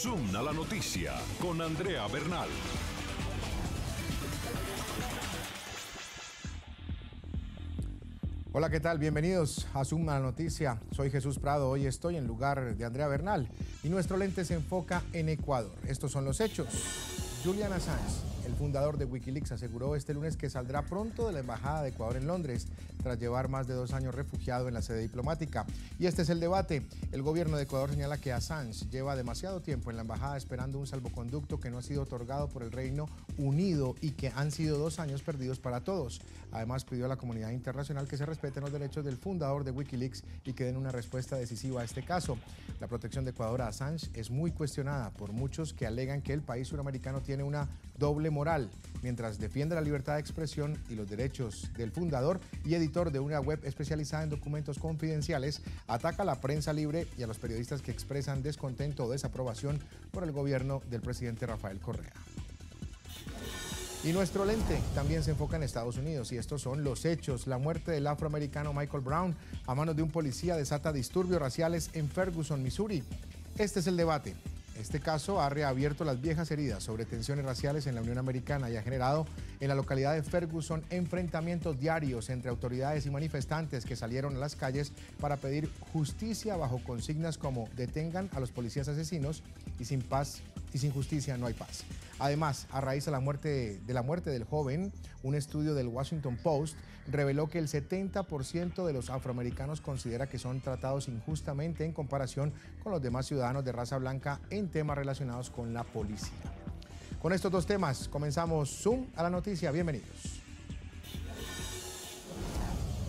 Zoom a la noticia con Andrea Bernal. Hola, ¿qué tal? Bienvenidos a Zoom a la noticia. Soy Jesús Prado. Hoy estoy en lugar de Andrea Bernal y nuestro lente se enfoca en Ecuador. Estos son los hechos. Julian Assange, el fundador de Wikileaks, aseguró este lunes que saldrá pronto de la Embajada de Ecuador en Londres, tras llevar más de 2 años refugiado en la sede diplomática. Y este es el debate. El gobierno de Ecuador señala que Assange lleva demasiado tiempo en la embajada esperando un salvoconducto que no ha sido otorgado por el Reino Unido y que han sido 2 años perdidos para todos. Además, pidió a la comunidad internacional que se respeten los derechos del fundador de Wikileaks y que den una respuesta decisiva a este caso. La protección de Ecuador a Assange es muy cuestionada por muchos que alegan que el país suramericano tiene una doble moral, mientras defiende la libertad de expresión y los derechos del fundador y editor de una web especializada en documentos confidenciales, ataca a la prensa libre y a los periodistas que expresan descontento o desaprobación por el gobierno del presidente Rafael Correa. Y nuestro lente también se enfoca en Estados Unidos y estos son los hechos. La muerte del afroamericano Michael Brown a manos de un policía desata disturbios raciales en Ferguson, Missouri. Este es el debate. Este caso ha reabierto las viejas heridas sobre tensiones raciales en la Unión Americana y ha generado en la localidad de Ferguson enfrentamientos diarios entre autoridades y manifestantes que salieron a las calles para pedir justicia bajo consignas como detengan a los policías asesinos y sin paz y sin justicia no hay paz. Además, a raíz de la muerte del joven, un estudio del Washington Post reveló que el 70% de los afroamericanos considera que son tratados injustamente en comparación con los demás ciudadanos de raza blanca en temas relacionados con la policía. Con estos dos temas comenzamos Zoom a la noticia. Bienvenidos.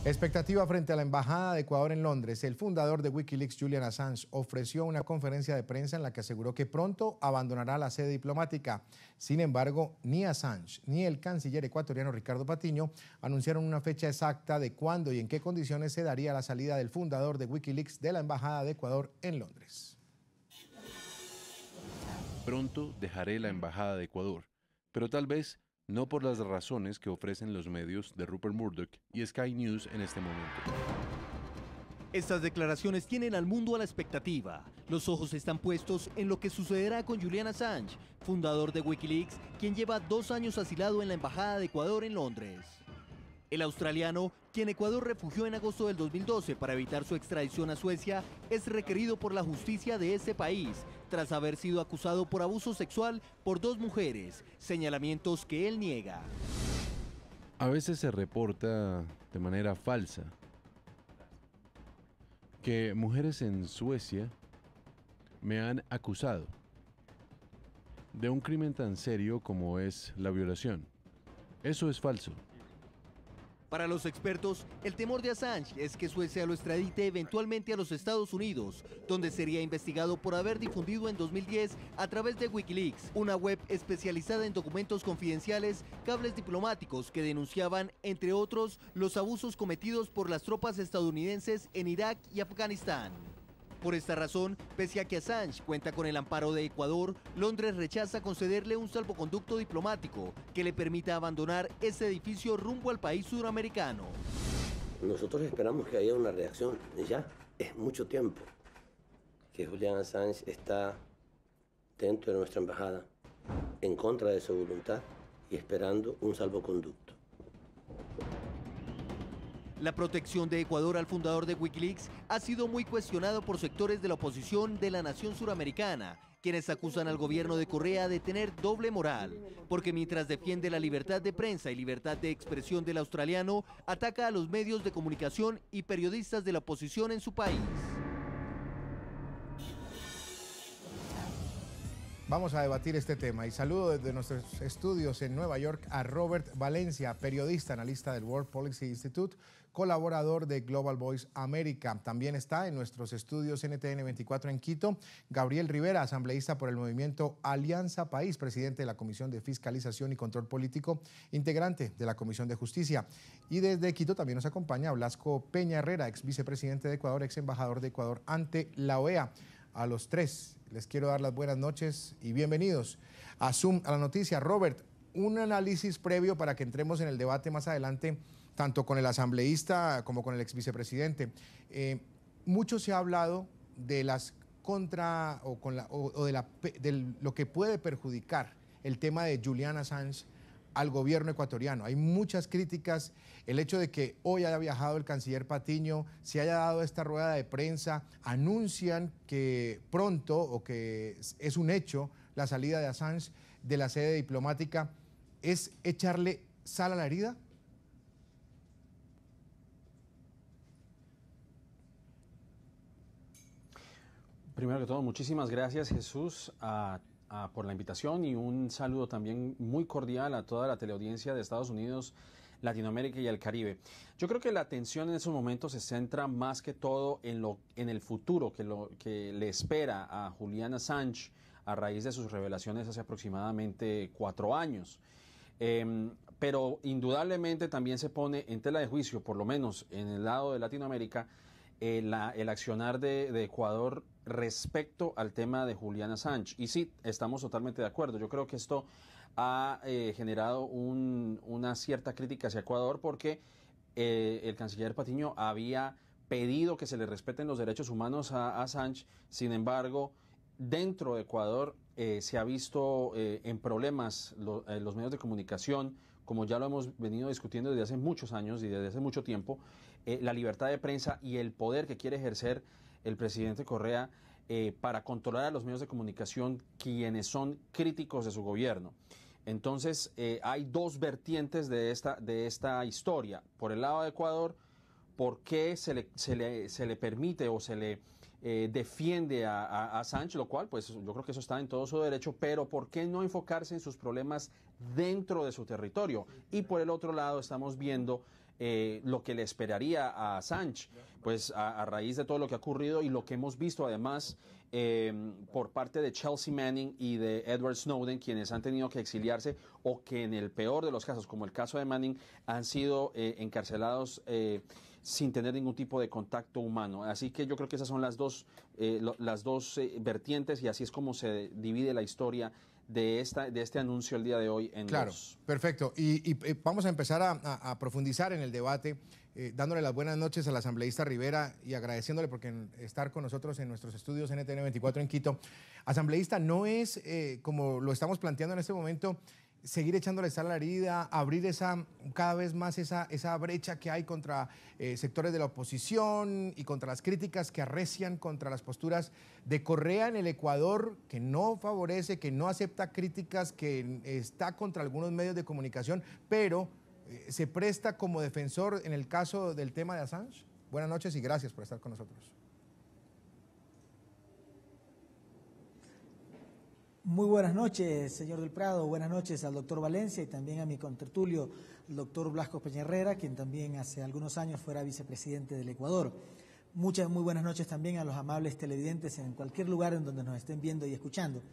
Expectativa frente a la Embajada de Ecuador en Londres. El fundador de Wikileaks, Julian Assange, ofreció una conferencia de prensa en la que aseguró que pronto abandonará la sede diplomática. Sin embargo, ni Assange ni el canciller ecuatoriano Ricardo Patiño anunciaron una fecha exacta de cuándo y en qué condiciones se daría la salida del fundador de Wikileaks de la Embajada de Ecuador en Londres. Pronto dejaré la Embajada de Ecuador, pero tal vez no por las razones que ofrecen los medios de Rupert Murdoch y Sky News en este momento. Estas declaraciones tienen al mundo a la expectativa. Los ojos están puestos en lo que sucederá con Julian Assange, fundador de Wikileaks, quien lleva 2 años asilado en la Embajada de Ecuador en Londres. El australiano, quien Ecuador refugió en agosto del 2012 para evitar su extradición a Suecia, es requerido por la justicia de ese país, tras haber sido acusado por abuso sexual por 2 mujeres, señalamientos que él niega. A veces se reporta de manera falsa que mujeres en Suecia me han acusado de un crimen tan serio como es la violación. Eso es falso. Para los expertos, el temor de Assange es que Suecia lo extradite eventualmente a los Estados Unidos, donde sería investigado por haber difundido en 2010 a través de Wikileaks, una web especializada en documentos confidenciales, cables diplomáticos que denunciaban, entre otros, los abusos cometidos por las tropas estadounidenses en Irak y Afganistán. Por esta razón, pese a que Assange cuenta con el amparo de Ecuador, Londres rechaza concederle un salvoconducto diplomático que le permita abandonar ese edificio rumbo al país suramericano. Nosotros esperamos que haya una reacción ya. Es mucho tiempo que Julian Assange está dentro de nuestra embajada, en contra de su voluntad y esperando un salvoconducto. La protección de Ecuador al fundador de Wikileaks ha sido muy cuestionado por sectores de la oposición de la nación suramericana, quienes acusan al gobierno de Correa de tener doble moral, porque mientras defiende la libertad de prensa y libertad de expresión del australiano, ataca a los medios de comunicación y periodistas de la oposición en su país. Vamos a debatir este tema y saludo desde nuestros estudios en Nueva York a Robert Valencia, periodista, analista del World Policy Institute, colaborador de Global Voice América. También está en nuestros estudios NTN 24 en Quito, Gabriel Rivera, asambleísta por el movimiento Alianza País, presidente de la Comisión de Fiscalización y Control Político, integrante de la Comisión de Justicia. Y desde Quito también nos acompaña Blasco Peña Herrera, ex vicepresidente de Ecuador, ex embajador de Ecuador ante la OEA. A los tres les quiero dar las buenas noches y bienvenidos a Zoom a la noticia. Robert, un análisis previo para que entremos en el debate más adelante, tanto con el asambleísta como con el ex vicepresidente. Mucho se ha hablado de las contra o con la, o de lo que puede perjudicar el tema de Julian Assange al gobierno ecuatoriano. Hay muchas críticas. El hecho de que hoy haya viajado el canciller Patiño, se haya dado esta rueda de prensa, anuncian que pronto, o que es un hecho, la salida de Assange de la sede diplomática, ¿es echarle sal a la herida? Primero que todo, muchísimas gracias, Jesús, por la invitación, y un saludo también muy cordial a toda la teleaudiencia de Estados Unidos, Latinoamérica y el Caribe. Yo creo que la atención en estos momentos se centra más que todo en el futuro que le espera a Julian Assange a raíz de sus revelaciones hace aproximadamente 4 años. Pero indudablemente también se pone en tela de juicio, por lo menos en el lado de Latinoamérica, el accionar de Ecuador respecto al tema de Julian Assange. Y sí, estamos totalmente de acuerdo. Yo creo que esto ha generado una cierta crítica hacia Ecuador, porque el canciller Patiño había pedido que se le respeten los derechos humanos a Assange. Sin embargo, dentro de Ecuador se ha visto en problemas los medios de comunicación, como ya lo hemos venido discutiendo desde hace muchos años y desde hace mucho tiempo, la libertad de prensa y el poder que quiere ejercer el presidente Correa para controlar a los medios de comunicación, quienes son críticos de su gobierno. Entonces, hay dos vertientes de esta historia. Por el lado de Ecuador, ¿por qué se le permite o se le defiende a Assange? Lo cual, pues yo creo que eso está en todo su derecho, pero ¿por qué no enfocarse en sus problemas dentro de su territorio? Y por el otro lado, estamos viendo lo que le esperaría a Assange, pues a raíz de todo lo que ha ocurrido y lo que hemos visto además por parte de Chelsea Manning y de Edward Snowden, quienes han tenido que exiliarse, o que en el peor de los casos, como el caso de Manning, han sido encarcelados sin tener ningún tipo de contacto humano. Así que yo creo que esas son las dos vertientes, y así es como se divide la historia de este anuncio el día de hoy en Claro, perfecto. Y vamos a empezar a profundizar en el debate, dándole las buenas noches al asambleísta Rivera y agradeciéndole por estar con nosotros en nuestros estudios NTN 24 en Quito. Asambleísta, no es, como lo estamos planteando en este momento, seguir echándole sal a la herida, abrir cada vez más esa brecha que hay contra sectores de la oposición y contra las críticas que arrecian contra las posturas de Correa en el Ecuador, que no favorece, que no acepta críticas, que está contra algunos medios de comunicación, pero se presta como defensor en el caso del tema de Assange. Buenas noches y gracias por estar con nosotros. Muy buenas noches, señor del Prado. Buenas noches al doctor Valencia y también a mi contertulio, el doctor Blasco Peña Herrera, quien también hace algunos años fuera vicepresidente del Ecuador. Muy buenas noches también a los amables televidentes en cualquier lugar en donde nos estén viendo y escuchando.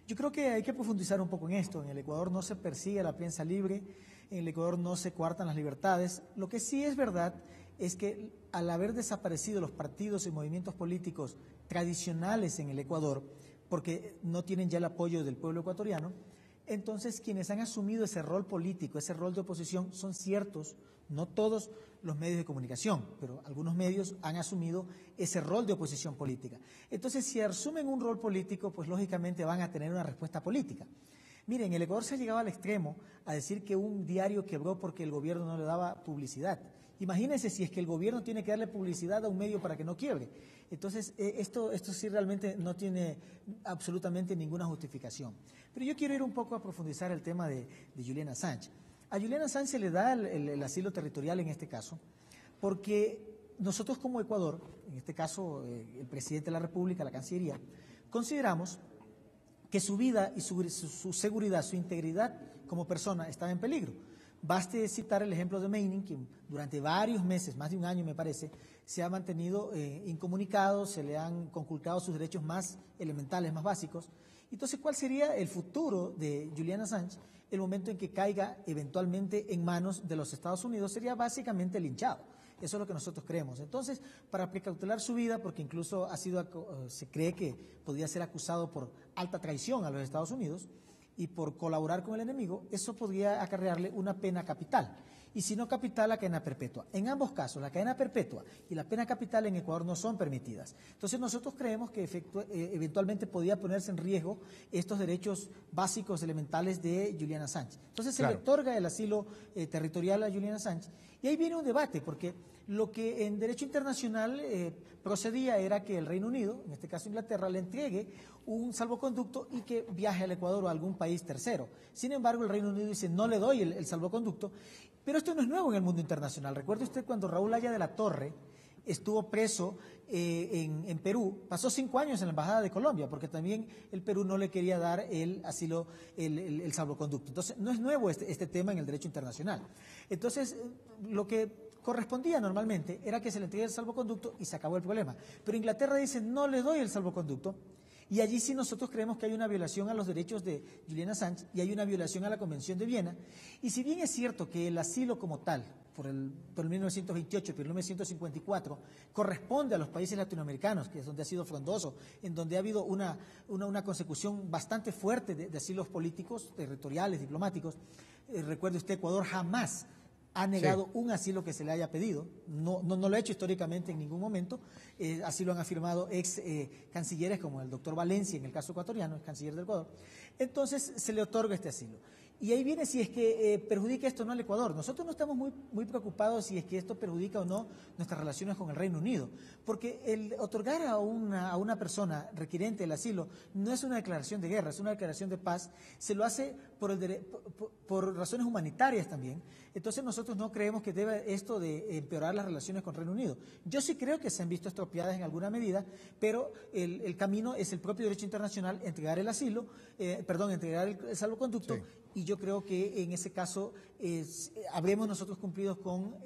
Yo creo que hay que profundizar un poco en esto. En el Ecuador no se persigue a la prensa libre, en el Ecuador no se coartan las libertades. Lo que sí es verdad es que al haber desaparecido los partidos y movimientos políticos tradicionales en el Ecuador, porque no tienen ya el apoyo del pueblo ecuatoriano, entonces quienes han asumido ese rol político, ese rol de oposición, son ciertos, no todos los medios de comunicación, pero algunos medios han asumido ese rol de oposición política. Entonces, si asumen un rol político, pues lógicamente van a tener una respuesta política. Miren, en el Ecuador se ha llegado al extremo a decir que un diario quebró porque el gobierno no le daba publicidad. Imagínense si es que el gobierno tiene que darle publicidad a un medio para que no quiebre. Entonces, esto sí realmente no tiene absolutamente ninguna justificación. Pero yo quiero ir un poco a profundizar el tema de Julian Assange. A Julian Assange se le da el asilo territorial en este caso, porque nosotros como Ecuador, en este caso el presidente de la República, la Cancillería, consideramos que su vida y su seguridad, su integridad como persona estaba en peligro. Baste citar el ejemplo de Manning, que durante varios meses, más de un año me parece, se ha mantenido incomunicado, se le han conculcado sus derechos más elementales, más básicos. Entonces, ¿cuál sería el futuro de Julian Assange? El momento en que caiga eventualmente en manos de los Estados Unidos sería básicamente linchado. Eso es lo que nosotros creemos. Entonces, para precautelar su vida, porque incluso se cree que podría ser acusado por alta traición a los Estados Unidos, y por colaborar con el enemigo, eso podría acarrearle una pena capital. Y si no capital, la cadena perpetua. En ambos casos, la cadena perpetua y la pena capital en Ecuador no son permitidas. Entonces nosotros creemos que eventualmente podía ponerse en riesgo estos derechos básicos, elementales de Julian Assange. Entonces se le otorga el asilo territorial a Julian Assange. Y ahí viene un debate, porque lo que en derecho internacional procedía era que el Reino Unido, en este caso Inglaterra, le entregue un salvoconducto y que viaje al Ecuador o a algún país tercero. Sin embargo, el Reino Unido dice, no le doy el salvoconducto. Pero esto no es nuevo en el mundo internacional. Recuerde usted cuando Raúl Haya de la Torre estuvo preso en Perú, pasó 5 años en la Embajada de Colombia, porque también el Perú no le quería dar el asilo, el salvoconducto. Entonces, no es nuevo este tema en el derecho internacional. Entonces, lo que correspondía normalmente era que se le entregue el salvoconducto y se acabó el problema. Pero Inglaterra dice, no le doy el salvoconducto. Y allí sí nosotros creemos que hay una violación a los derechos de Julian Assange y hay una violación a la Convención de Viena. Y si bien es cierto que el asilo como tal, por el 1928 y por el 1954, corresponde a los países latinoamericanos, que es donde ha sido frondoso, en donde ha habido una consecución bastante fuerte de asilos políticos, territoriales, diplomáticos. Recuerde usted, Ecuador jamás ha negado un asilo que se le haya pedido, no lo ha hecho históricamente en ningún momento, así lo han afirmado ex cancilleres como el doctor Valencia, en el caso ecuatoriano, es canciller del Ecuador. Entonces se le otorga este asilo. Y ahí viene si es que perjudica esto o no al Ecuador. Nosotros no estamos muy preocupados si es que esto perjudica o no nuestras relaciones con el Reino Unido, porque el otorgar a una persona requiriente del asilo no es una declaración de guerra, es una declaración de paz, se lo hace por razones humanitarias también. Entonces nosotros no creemos que debe esto de empeorar las relaciones con el Reino Unido. Yo sí creo que se han visto estropeadas en alguna medida, pero el camino es el propio derecho internacional, entregar el asilo, entregar el salvoconducto. Sí. Y yo creo que en ese caso habremos nosotros cumplido con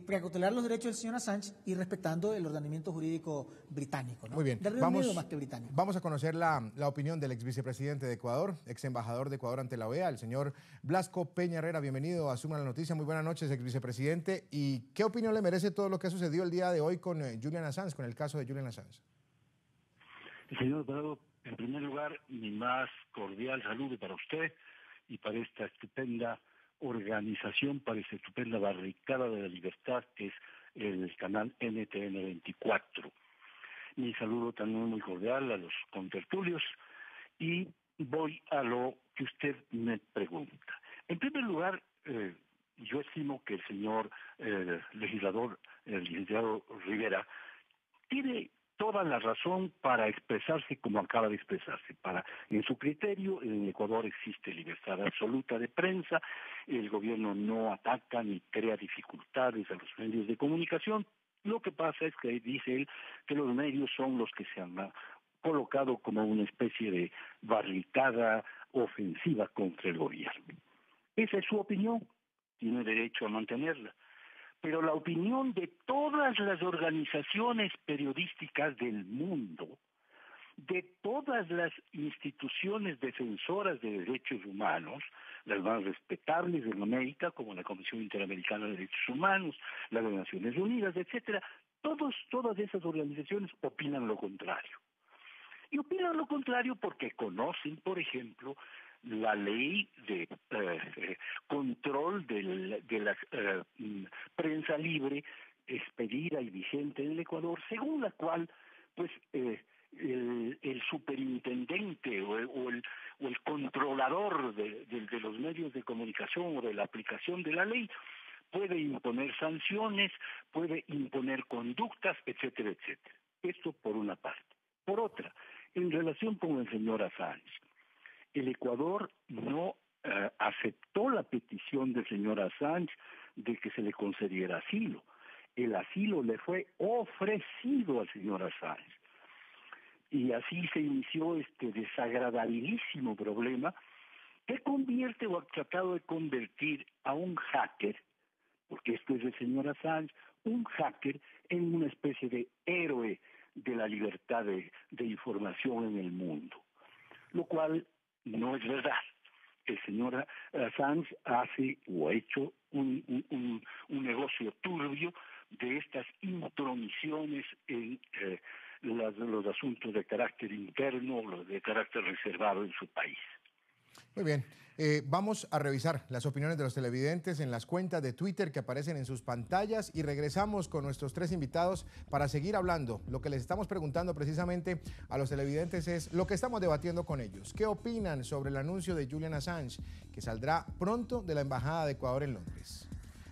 precautelar los derechos del señor Assange y respetando el ordenamiento jurídico británico, ¿no? Muy bien, del Reino Unido más que británico. Vamos a conocer la opinión del ex vicepresidente de Ecuador, ex embajador de Ecuador ante la OEA, el señor Blasco Peña Herrera. Bienvenido a Suma la Noticia. Muy buenas noches, ex vicepresidente. ¿Y qué opinión le merece todo lo que ha sucedido el día de hoy con Julian Assange, con el caso de Julian Assange? Señor Prado, en primer lugar, mi más cordial saludo para usted y para esta estupenda organización, para esta estupenda barricada de la libertad que es el canal NTN 24. Mi saludo también muy cordial a los contertulios y voy a lo que usted me pregunta. En primer lugar, yo estimo que el señor legislador, el licenciado Rivera, tiene toda la razón para expresarse como acaba de expresarse. En su criterio, en Ecuador existe libertad absoluta de prensa, el gobierno no ataca ni crea dificultades a los medios de comunicación. Lo que pasa es que dice él que los medios son los que se han colocado como una especie de barricada ofensiva contra el gobierno. Esa es su opinión, tiene derecho a mantenerla. Pero la opinión de todas las organizaciones periodísticas del mundo, de todas las instituciones defensoras de derechos humanos, las más respetables en América, como la Comisión Interamericana de Derechos Humanos, la de Naciones Unidas, etcétera, todas esas organizaciones opinan lo contrario. Y opinan lo contrario porque conocen, por ejemplo, la ley de control de la prensa libre expedida y vigente en el Ecuador, según la cual pues el superintendente o el controlador de los medios de comunicación o de la aplicación de la ley puede imponer sanciones, puede imponer conductas, etcétera, etcétera. Esto por una parte. Por otra, en relación con el señor Assange, el Ecuador no aceptó la petición del señor Assange de que se le concediera asilo. El asilo le fue ofrecido al señor Assange. Y así se inició este desagradabilísimo problema que convierte o ha tratado de convertir a un hacker, porque esto es el señor Assange, un hacker en una especie de héroe de la libertad de información en el mundo, lo cual no es verdad. El señor Assange hace o ha hecho un negocio turbio de estas intromisiones en los asuntos de carácter interno o los de carácter reservado en su país. Muy bien. Vamos a revisar las opiniones de los televidentes en las cuentas de Twitter que aparecen en sus pantallas y regresamos con nuestros tres invitados para seguir hablando. Lo que les estamos preguntando precisamente a los televidentes es lo que estamos debatiendo con ellos. ¿Qué opinan sobre el anuncio de Julian Assange, que saldrá pronto de la Embajada de Ecuador en Londres?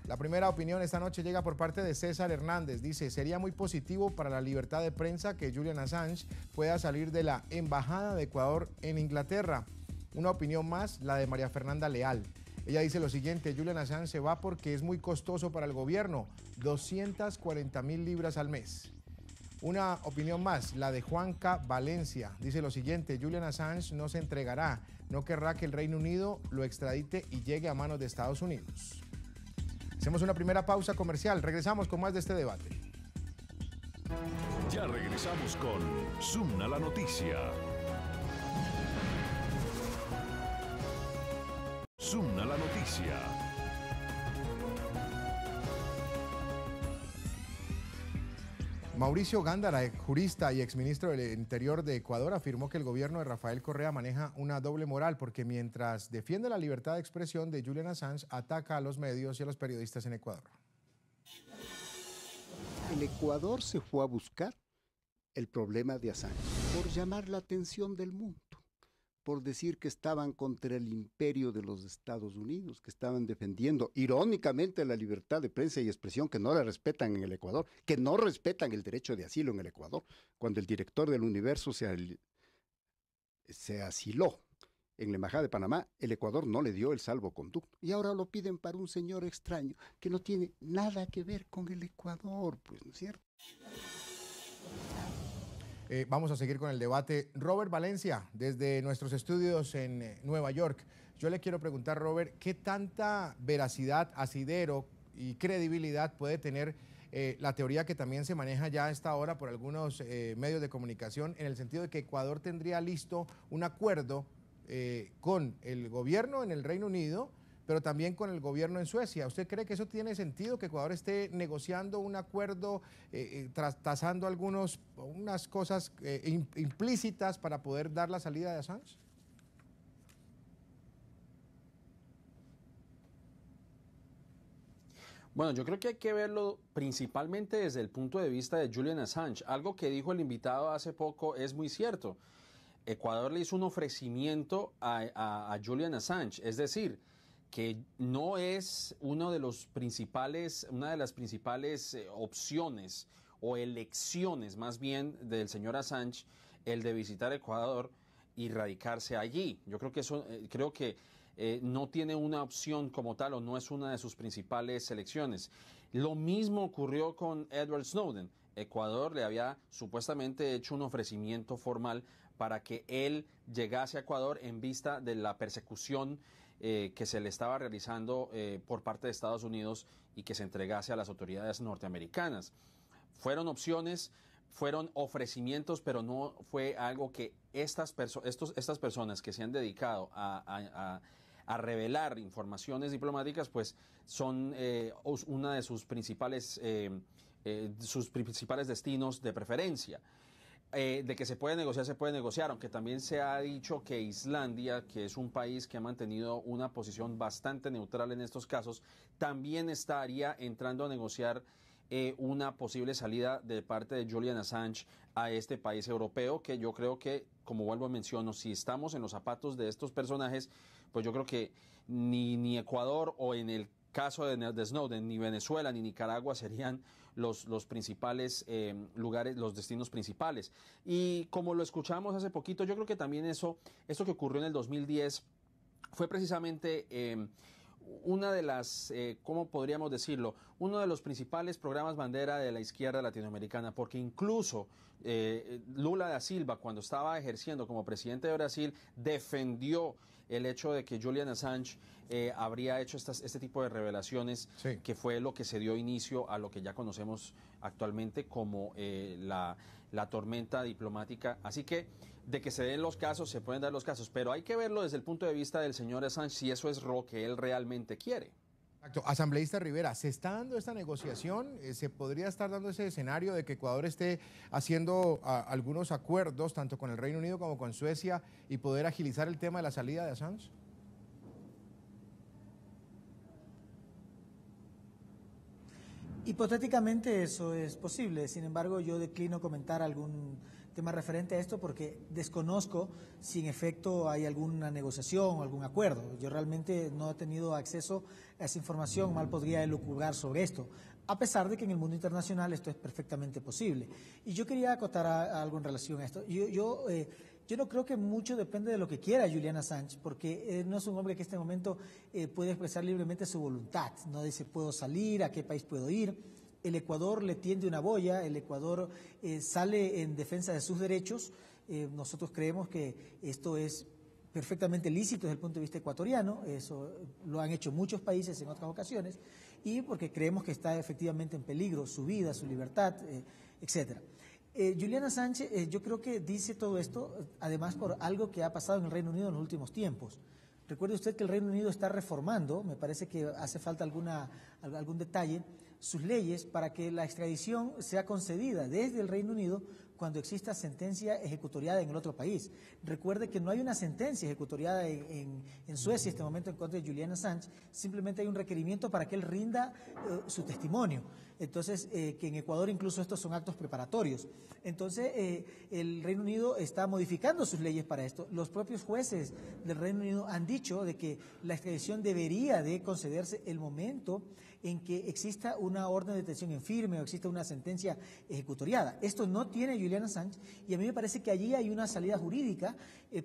La primera opinión esta noche llega por parte de César Hernández. Dice, sería muy positivo para la libertad de prensa que Julian Assange pueda salir de la Embajada de Ecuador en Inglaterra. Una opinión más, la de María Fernanda Leal. Ella dice lo siguiente, Julian Assange se va porque es muy costoso para el gobierno, 240.000 libras al mes. Una opinión más, la de Juanca Valencia. Dice lo siguiente, Julian Assange no se entregará, no querrá que el Reino Unido lo extradite y llegue a manos de Estados Unidos. Hacemos una primera pausa comercial, regresamos con más de este debate. Ya regresamos con Zoom a la noticia. Zoom a la noticia. Mauricio Gándara, jurista y exministro del Interior de Ecuador, afirmó que el gobierno de Rafael Correa maneja una doble moral porque mientras defiende la libertad de expresión de Julian Assange, ataca a los medios y a los periodistas en Ecuador. El Ecuador se fue a buscar el problema de Assange por llamar la atención del mundo, por decir que estaban contra el imperio de los Estados Unidos, que estaban defendiendo irónicamente la libertad de prensa y expresión, que no la respetan en el Ecuador, que no respetan el derecho de asilo en el Ecuador. Cuando el director del Universo se asiló en la Embajada de Panamá, el Ecuador no le dio el salvoconducto. Y ahora lo piden para un señor extraño que no tiene nada que ver con el Ecuador, pues, ¿no es cierto? Vamos a seguir con el debate. Robert Valencia, desde nuestros estudios en Nueva York. Yo le quiero preguntar, Robert, ¿qué tanta veracidad, asidero y credibilidad puede tener la teoría que también se maneja ya a esta hora por algunos medios de comunicación, en el sentido de que Ecuador tendría listo un acuerdo con el gobierno en el Reino Unido, pero también con el gobierno en Suecia? ¿Usted cree que eso tiene sentido, que Ecuador esté negociando un acuerdo, tasando unas cosas implícitas para poder dar la salida de Assange? Bueno, yo creo que hay que verlo principalmente desde el punto de vista de Julian Assange. Algo que dijo el invitado hace poco es muy cierto. Ecuador le hizo un ofrecimiento a Julian Assange, es decir, que no es una de las principales opciones o elecciones más bien del señor Assange el de visitar Ecuador y radicarse allí. Yo creo que eso, no tiene una opción como tal o no es una de sus principales elecciones. Lo mismo ocurrió con Edward Snowden. Ecuador le había supuestamente hecho un ofrecimiento formal para que él llegase a Ecuador en vista de la persecución que se le estaba realizando por parte de Estados Unidos y que se entregase a las autoridades norteamericanas. Fueron opciones, fueron ofrecimientos, pero no fue algo que estas personas que se han dedicado a revelar informaciones diplomáticas, pues son una de sus principales destinos de preferencia. De que se puede negociar, aunque también se ha dicho que Islandia, que es un país que ha mantenido una posición bastante neutral en estos casos, también estaría entrando a negociar una posible salida de parte de Julian Assange a este país europeo, que yo creo que, como vuelvo a mencionar, si estamos en los zapatos de estos personajes, pues yo creo que ni Ecuador o en el caso de Snowden, ni Venezuela ni Nicaragua serían los principales lugares, los destinos principales. Y como lo escuchamos hace poquito, yo creo que también esto que ocurrió en el 2010 fue precisamente una de las, ¿cómo podríamos decirlo? Uno de los principales programas bandera de la izquierda latinoamericana, porque incluso Lula da Silva, cuando estaba ejerciendo como presidente de Brasil, defendió el hecho de que Julian Assange habría hecho este tipo de revelaciones, sí, que fue lo que se dio inicio a lo que ya conocemos actualmente como la tormenta diplomática. Así que de que se den los casos, se pueden dar los casos, pero hay que verlo desde el punto de vista del señor Assange, si eso es lo que él realmente quiere. Asambleísta Rivera, ¿se está dando esta negociación? ¿Se podría estar dando ese escenario de que Ecuador esté haciendo algunos acuerdos, tanto con el Reino Unido como con Suecia, y poder agilizar el tema de la salida de Assange? Hipotéticamente eso es posible, sin embargo yo declino comentar algún tema referente a esto porque desconozco si en efecto hay alguna negociación o algún acuerdo. Yo realmente no he tenido acceso a esa información, mal podría elucubrar sobre esto, a pesar de que en el mundo internacional esto es perfectamente posible. Y yo quería acotar algo en relación a esto. Yo no creo que mucho depende de lo que quiera Julian Assange, porque no es un hombre que en este momento puede expresar libremente su voluntad. No dice, puedo salir, a qué país puedo ir. El Ecuador le tiende una boya, el Ecuador sale en defensa de sus derechos. Nosotros creemos que esto es perfectamente lícito desde el punto de vista ecuatoriano, eso lo han hecho muchos países en otras ocasiones, y porque creemos que está efectivamente en peligro su vida, su libertad, etcétera. Julian Assange, yo creo que dice todo esto, además por algo que ha pasado en el Reino Unido en los últimos tiempos. Recuerde usted que el Reino Unido está reformando, me parece que hace falta algún detalle, sus leyes para que la extradición sea concedida desde el Reino Unido cuando exista sentencia ejecutoriada en el otro país. Recuerde que no hay una sentencia ejecutoriada en Suecia en este momento en contra de Julian Assange, simplemente hay un requerimiento para que él rinda su testimonio. Entonces, que en Ecuador incluso estos son actos preparatorios. Entonces, el Reino Unido está modificando sus leyes para esto. Los propios jueces del Reino Unido han dicho de que la extradición debería de concederse el momento en que exista una orden de detención en firme o exista una sentencia ejecutoriada. Esto no tiene Julian Assange y a mí me parece que allí hay una salida jurídica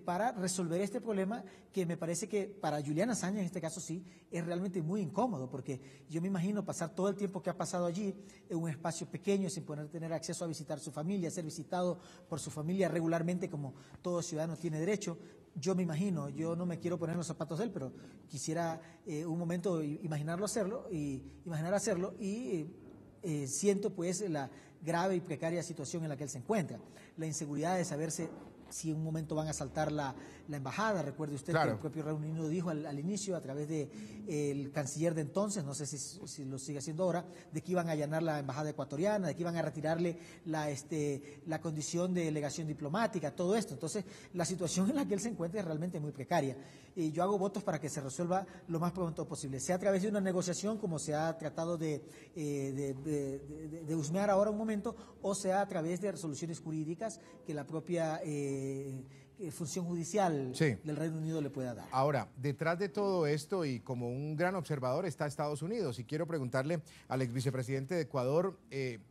para resolver este problema que me parece que para Julian Assange en este caso sí es realmente muy incómodo, porque yo me imagino pasar todo el tiempo que ha pasado allí en un espacio pequeño sin poder tener acceso a visitar su familia, ser visitado por su familia regularmente como todo ciudadano tiene derecho. Yo me imagino, yo no me quiero poner en los zapatos de él, pero quisiera un momento imaginar hacerlo y siento pues la grave y precaria situación en la que él se encuentra, la inseguridad de saberse si en un momento van a asaltar la embajada. Recuerde usted que el propio Reino Unido dijo al inicio, a través del canciller de entonces, no sé si lo sigue haciendo ahora, de que iban a allanar la embajada ecuatoriana, de que iban a retirarle la condición de delegación diplomática, todo esto. Entonces, la situación en la que él se encuentra es realmente muy precaria. Y yo hago votos para que se resuelva lo más pronto posible, sea a través de una negociación, como se ha tratado de husmear ahora un momento, o sea a través de resoluciones jurídicas que la propia función judicial del Reino Unido le pueda dar. Ahora, detrás de todo esto y como un gran observador está Estados Unidos, y quiero preguntarle al ex vicepresidente de Ecuador,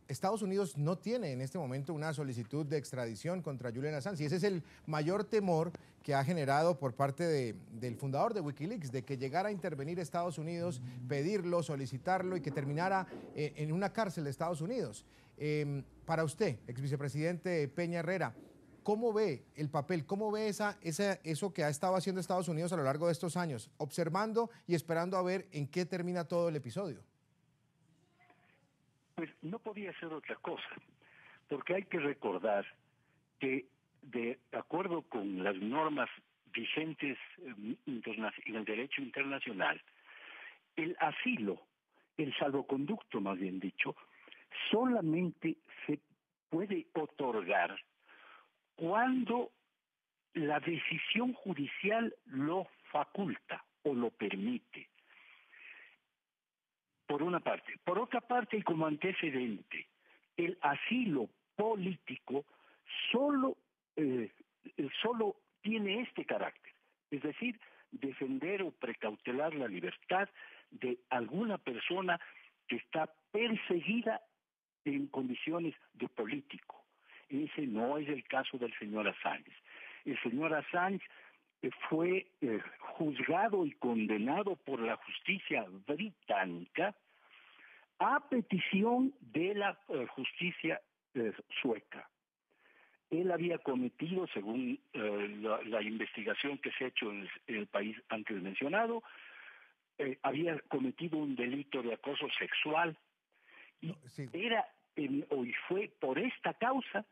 Estados Unidos no tiene en este momento una solicitud de extradición contra Julian Assange, y ese es el mayor temor que ha generado por parte del fundador de Wikileaks, de que llegara a intervenir Estados Unidos, pedirlo, solicitarlo y que terminara en una cárcel de Estados Unidos. Para usted, ex vicepresidente Peña Herrera, ¿cómo ve el papel, cómo ve eso que ha estado haciendo Estados Unidos a lo largo de estos años, observando y esperando a ver en qué termina todo el episodio? Pues no podía ser otra cosa, porque hay que recordar que de acuerdo con las normas vigentes en el derecho internacional, el asilo, el salvoconducto más bien dicho, solamente se puede otorgar cuando la decisión judicial lo faculta o lo permite, por una parte. Por otra parte, y como antecedente, el asilo político solo tiene este carácter, es decir, defender o precautelar la libertad de alguna persona que está perseguida en condiciones de político. Ese no es el caso del señor Assange. El señor Assange fue juzgado y condenado por la justicia británica a petición de la justicia sueca. Él había cometido, según la investigación que se ha hecho en el país antes mencionado, había cometido un delito de acoso sexual y fue por esta causa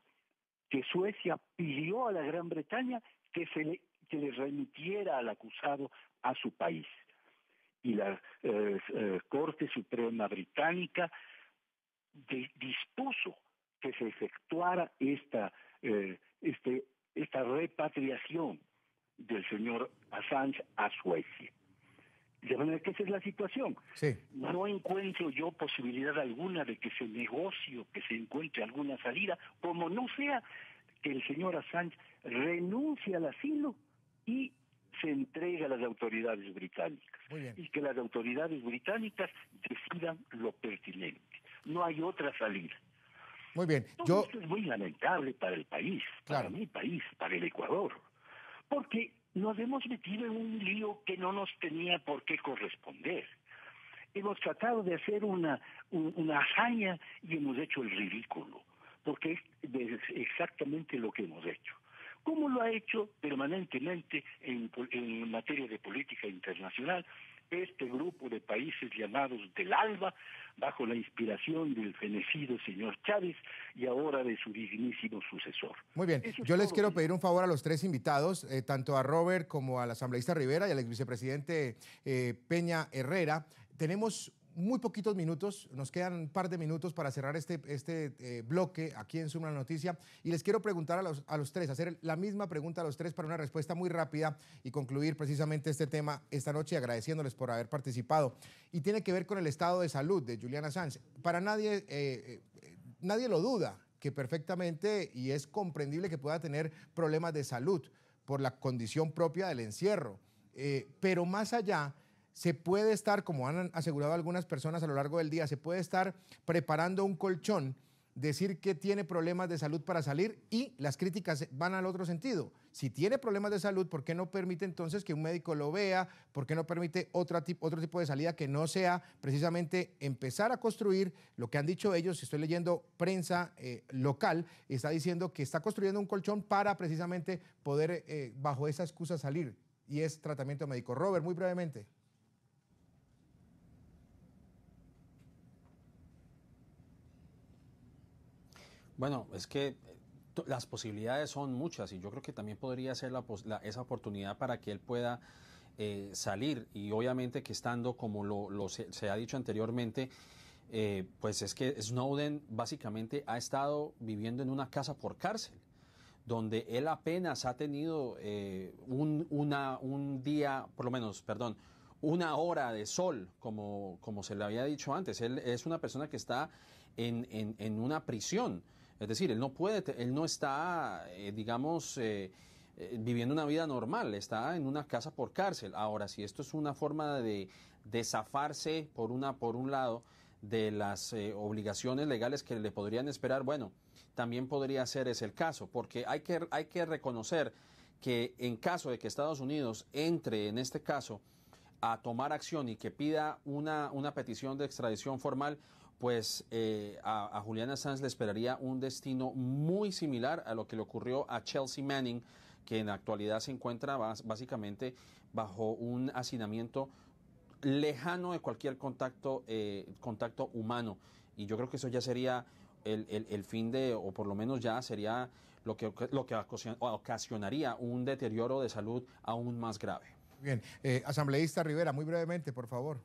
que Suecia pidió a la Gran Bretaña que le remitiera al acusado a su país. y la Corte Suprema Británica dispuso que se efectuara esta repatriación del señor Assange a Suecia. De manera que esa es la situación. Sí. No encuentro yo posibilidad alguna de que se negocie, que se encuentre alguna salida, como no sea que el señor Assange renuncie al asilo y se entregue a las autoridades británicas. Muy bien. Y que las autoridades británicas decidan lo pertinente. No hay otra salida. Muy bien. Esto es muy lamentable para el país, Claro. para mi país, para el Ecuador, porque nos hemos metido en un lío que no nos tenía por qué corresponder. Hemos tratado de hacer una hazaña y hemos hecho el ridículo, porque es exactamente lo que hemos hecho. ¿Cómo lo ha hecho permanentemente en materia de política internacional este grupo de países llamados del ALBA, bajo la inspiración del fenecido señor Chávez y ahora de su dignísimo sucesor? Muy bien, yo les quiero pedir un favor a los tres invitados, tanto a Robert como al asambleísta Rivera y al exvicepresidente Peña Herrera. Tenemos muy poquitos minutos, nos quedan un par de minutos para cerrar este bloque aquí en Suma la Noticia, y les quiero preguntar a los tres, hacer la misma pregunta a los tres para una respuesta muy rápida y concluir precisamente este tema esta noche, agradeciéndoles por haber participado. Y tiene que ver con el estado de salud de Julian Assange. Para nadie lo duda, que perfectamente y es comprendible que pueda tener problemas de salud por la condición propia del encierro, pero más allá, se puede estar, como han asegurado algunas personas a lo largo del día, se puede estar preparando un colchón, decir que tiene problemas de salud para salir, y las críticas van al otro sentido. Si tiene problemas de salud, ¿por qué no permite entonces que un médico lo vea? ¿Por qué no permite otro tipo de salida que no sea precisamente empezar a construir lo que han dicho ellos? Estoy leyendo prensa local, está diciendo que está construyendo un colchón para precisamente poder bajo esa excusa salir, y es tratamiento médico. Robert, muy brevemente. Bueno, es que las posibilidades son muchas y yo creo que también podría ser esa oportunidad para que él pueda salir, y obviamente que estando, como se ha dicho anteriormente, pues es que Snowden básicamente ha estado viviendo en una casa por cárcel, donde él apenas ha tenido un día, por lo menos, perdón, una hora de sol, como se le había dicho antes. Él es una persona que está en una prisión. Es decir, él no está, viviendo una vida normal, está en una casa por cárcel. Ahora, si esto es una forma de zafarse por un lado de las obligaciones legales que le podrían esperar, bueno, también podría ser ese el caso, porque hay que reconocer que en caso de que Estados Unidos entre en este caso a tomar acción y que pida una petición de extradición formal, pues a Julian Assange le esperaría un destino muy similar a lo que le ocurrió a Chelsea Manning, que en la actualidad se encuentra básicamente bajo un hacinamiento lejano de cualquier contacto humano. Y yo creo que eso ya sería el fin o por lo menos ya sería lo que ocasionaría un deterioro de salud aún más grave. Bien, asambleísta Rivera, muy brevemente, por favor.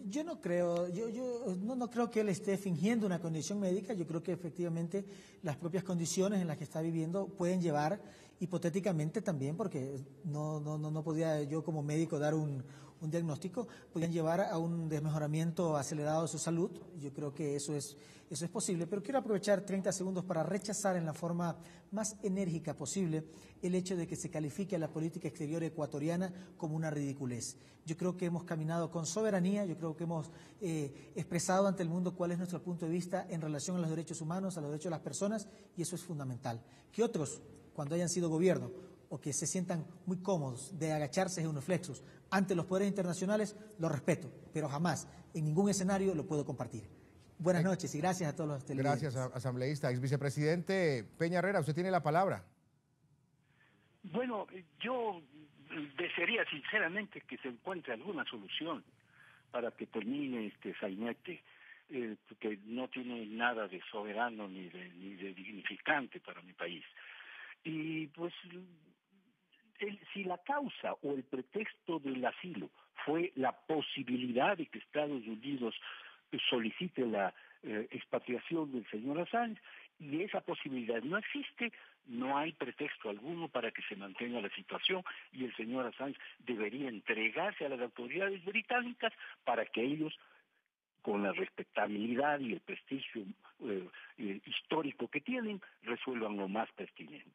Yo no creo, no creo que él esté fingiendo una condición médica. Yo creo que efectivamente las propias condiciones en las que está viviendo pueden llevar, hipotéticamente también, porque no podía yo como médico dar un diagnóstico, podían llevar a un desmejoramiento acelerado de su salud. Yo creo que eso es posible, pero quiero aprovechar 30 segundos para rechazar en la forma más enérgica posible el hecho de que se califique a la política exterior ecuatoriana como una ridiculez. Yo creo que hemos caminado con soberanía, yo creo que hemos expresado ante el mundo cuál es nuestro punto de vista en relación a los derechos humanos, a los derechos de las personas, y eso es fundamental. Que otros, cuando hayan sido gobierno, o que se sientan muy cómodos de agacharse genuflexos ante los poderes internacionales, lo respeto, pero jamás, en ningún escenario, lo puedo compartir. Buenas noches y gracias a todos los televidentes. Gracias, asambleísta. Exvicepresidente Peña Herrera, usted tiene la palabra. Bueno, yo desearía sinceramente que se encuentre alguna solución para que termine este sainete, que no tiene nada de soberano ni de dignificante para mi país. Y pues si la causa o el pretexto del asilo fue la posibilidad de que Estados Unidos solicite la expatriación del señor Assange, y esa posibilidad no existe, no hay pretexto alguno para que se mantenga la situación, y el señor Assange debería entregarse a las autoridades británicas para que ellos, con la respetabilidad y el prestigio histórico que tienen, resuelvan lo más pertinente.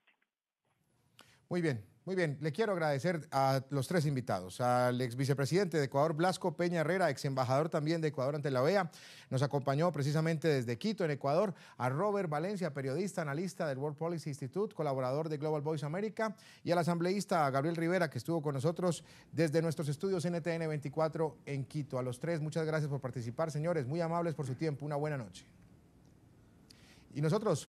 Muy bien, muy bien. Le quiero agradecer a los tres invitados, al ex vicepresidente de Ecuador, Blasco Peña Herrera, ex embajador también de Ecuador ante la OEA, nos acompañó precisamente desde Quito, en Ecuador, a Robert Valencia, periodista, analista del World Policy Institute, colaborador de Global Voice America, y al asambleísta Gabriel Rivera, que estuvo con nosotros desde nuestros estudios NTN 24 en Quito. A los tres, muchas gracias por participar, señores, muy amables por su tiempo, una buena noche. Y nosotros